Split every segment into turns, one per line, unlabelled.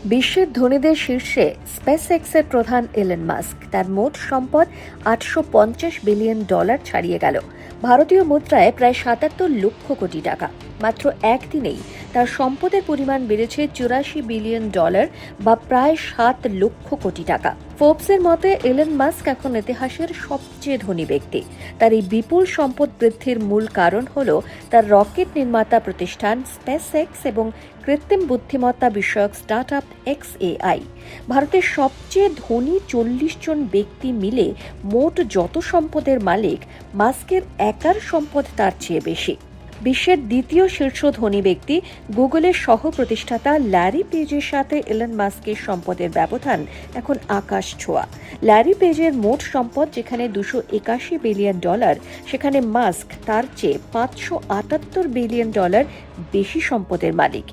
বিশ্বের ধনীদের শীর্ষে স্পেসএক্সের প্রধান এলন মাস্ক। তার মোট সম্পদ $850 বিলিয়ন ছাড়িয়ে গেল। ভারতীয় মুদ্রায় প্রায় 77 লক্ষ কোটি টাকা। মাত্র একদিনেই তার সম্পদের পরিমাণ বেড়েছে $84 বিলিয়ন, বা প্রায় 7 লক্ষ কোটি টাকা। ফোর্বসের মতে এলন মাস্ক এখন ইতিহাসের সবচেয়ে ধনী ব্যক্তি। তার এই বিপুল সম্পদ বৃদ্ধির মূল কারণ হল তার রকেট নির্মাতা প্রতিষ্ঠান স্পেসএক্স এবং কৃত্রিম বুদ্ধিমত্তা বিষয়ক স্টার্টআপ XAI। ভারতের সবচেয়ে ধনী 40 জন ব্যক্তি মিলে মোট যত সম্পদের মালিক, মাস্কের একার সম্পদ তার চেয়ে বেশি। বিশ্বের দ্বিতীয় শীর্ষ ধনী ব্যক্তি গুগলের সহ প্রতিষ্ঠাতা ল্যারি পেজের সাথে এলন মাস্কের সম্পদের ব্যবধান এখন আকাশ ছোঁয়া। ল্যারি পেজের মোট সম্পদ যেখানে $281 বিলিয়ন, সেখানে মাস্ক তার চেয়ে $578 বিলিয়ন বেশি সম্পদের মালিক।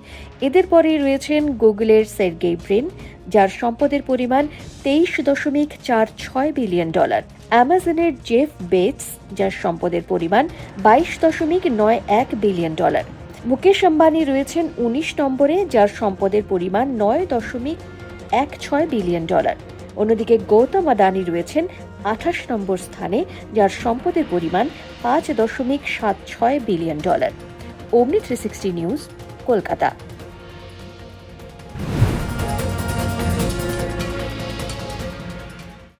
এদের পরেই রয়েছেন গুগলের সের্গেই ব্রিন, যার সম্পদের পরিমাণ $23.46 বিলিয়ন, অ্যামাজনের জেফ বেজোস, যার সম্পদের পরিমাণ $22.91 বিলিয়ন। মুকেশ আম্বানি রয়েছেন 19 নম্বরে, যার সম্পদের পরিমাণ $9.16 বিলিয়ন। অন্যদিকে গৌতম আদানি রয়েছেন 28 নম্বর স্থানে, যার সম্পদের পরিমাণ $5.76 বিলিয়ন। অমনি 360 নিউজ, কলকাতা।